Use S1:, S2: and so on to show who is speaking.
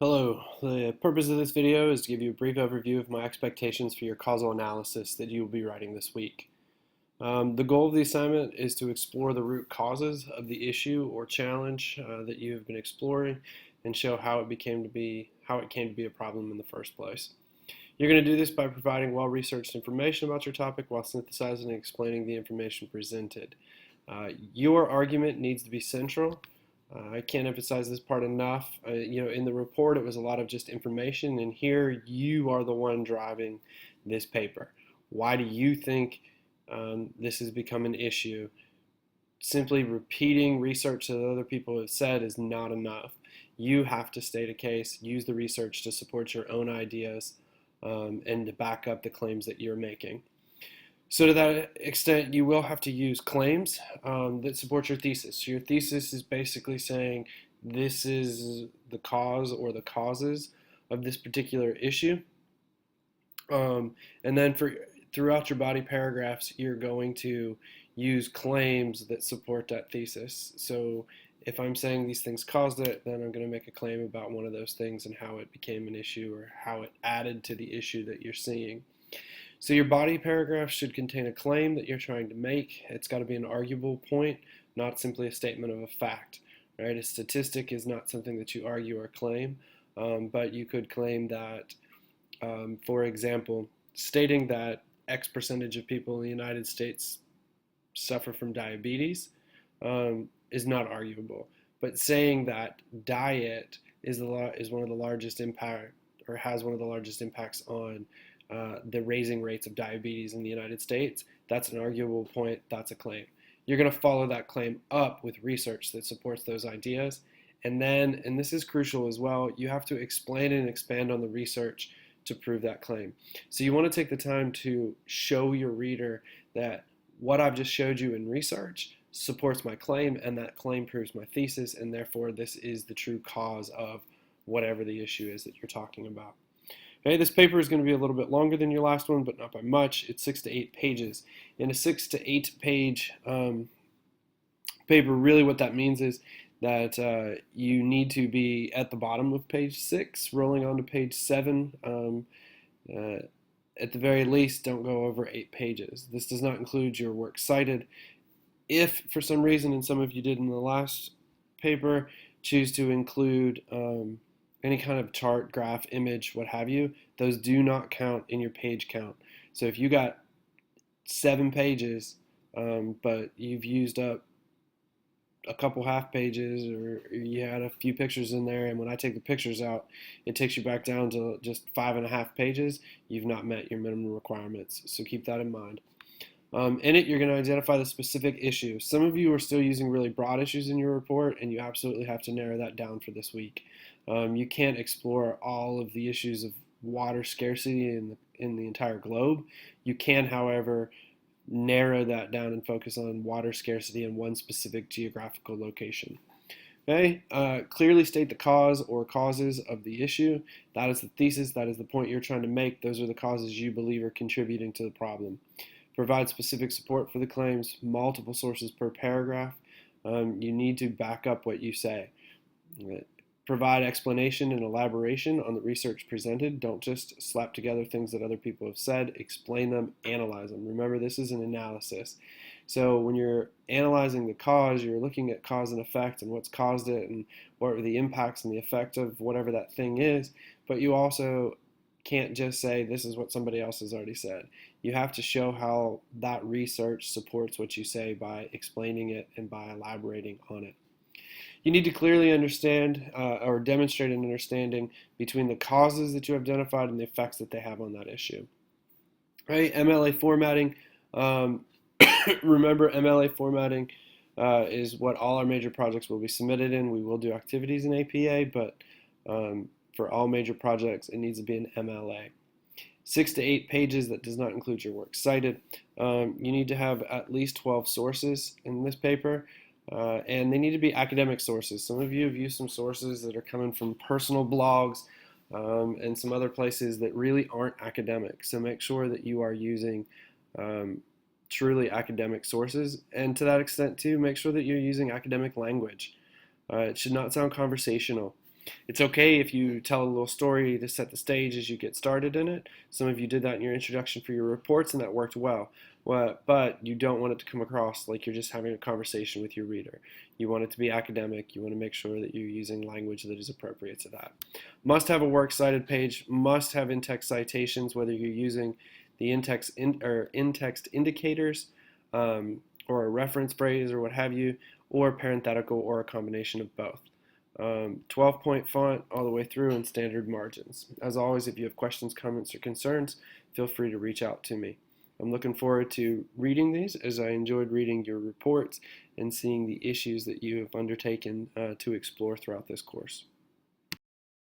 S1: Hello, the purpose of this video is to give you a brief overview of my expectations for your causal analysis that you will be writing this week. The goal of the assignment is to explore the root causes of the issue or challenge that you have been exploring and show how it came to be a problem in the first place. You're going to do this by providing well-researched information about your topic while synthesizing and explaining the information presented. Your argument needs to be central. I can't emphasize this part enough. In the report, it was a lot of just information, and here you are the one driving this paper. Why do you think this has become an issue? Simply repeating research that other people have said is not enough. You have to state a case, use the research to support your own ideas, and to back up the claims that you're making. So to that extent, you will have to use claims that support your thesis. So your thesis is basically saying this is the cause or the causes of this particular issue. And then throughout your body paragraphs, you're going to use claims that support that thesis. So if I'm saying these things caused it, then I'm going to make a claim about one of those things and how it became an issue or how it added to the issue that you're seeing. So your body paragraph should contain a claim that you're trying to make. It's got to be an arguable point, not simply a statement of a fact. Right? A statistic is not something that you argue or claim, but you could claim that, for example, stating that X percentage of people in the United States suffer from diabetes is not arguable. But saying that diet is one of the largest impact or has one of the largest impacts on the raising rates of diabetes in the United States, that's an arguable point, that's a claim. You're going to follow that claim up with research that supports those ideas. And then, and this is crucial as well, you have to explain and expand on the research to prove that claim. So you want to take the time to show your reader that what I've just showed you in research supports my claim, and that claim proves my thesis, and therefore this is the true cause of whatever the issue is that you're talking about. Okay, this paper is going to be a little bit longer than your last one, but not by much. It's 6 to 8 pages. In a 6 to 8 page paper, really what that means is that you need to be at the bottom of page 6, rolling on to page 7. At the very least, don't go over 8 pages. This does not include your works cited. If, for some reason, and some of you did in the last paper, choose to include any kind of chart, graph, image, what have you, those do not count in your page count. So if you got 7 pages, but you've used up a couple half pages, or you had a few pictures in there, and when I take the pictures out, it takes you back down to just 5.5 pages, you've not met your minimum requirements. So keep that in mind. In it, you're going to identify the specific issue. Some of you are still using really broad issues in your report, and you absolutely have to narrow that down for this week. You can't explore all of the issues of water scarcity in the entire globe. You can, however, narrow that down and focus on water scarcity in one specific geographical location. Okay, clearly state the cause or causes of the issue. That is the thesis, that is the point you're trying to make. Those are the causes you believe are contributing to the problem. Provide specific support for the claims, multiple sources per paragraph. You need to back up what you say. Provide explanation and elaboration on the research presented. Don't just slap together things that other people have said. Explain them, analyze them. Remember, this is an analysis. So when you're analyzing the cause, you're looking at cause and effect and what's caused it and what are the impacts and the effect of whatever that thing is. But you also can't just say this is what somebody else has already said. You have to show how that research supports what you say by explaining it and by elaborating on it. You need to clearly understand or demonstrate an understanding between the causes that you identified and the effects that they have on that issue. Right? MLA formatting. Remember, MLA formatting is what all our major projects will be submitted in. We will do activities in APA, but for all major projects, it needs to be an MLA. 6 to 8 pages, that does not include your works cited. You need to have at least 12 sources in this paper. And they need to be academic sources. Some of you have used some sources that are coming from personal blogs and some other places that really aren't academic. So make sure that you are using truly academic sources. And to that extent too, make sure that you're using academic language. It should not sound conversational. It's okay if you tell a little story to set the stage as you get started in it. Some of you did that in your introduction for your reports, and that worked well. But you don't want it to come across like you're just having a conversation with your reader. You want it to be academic. You want to make sure that you're using language that is appropriate to that. Must have a works cited page. Must have in-text citations, whether you're using the in-text indicators or a reference phrase or what have you, or parenthetical or a combination of both. 12-point font all the way through and standard margins. As always, if you have questions, comments, or concerns, feel free to reach out to me. I'm looking forward to reading these, as I enjoyed reading your reports and seeing the issues that you have undertaken to explore throughout this course.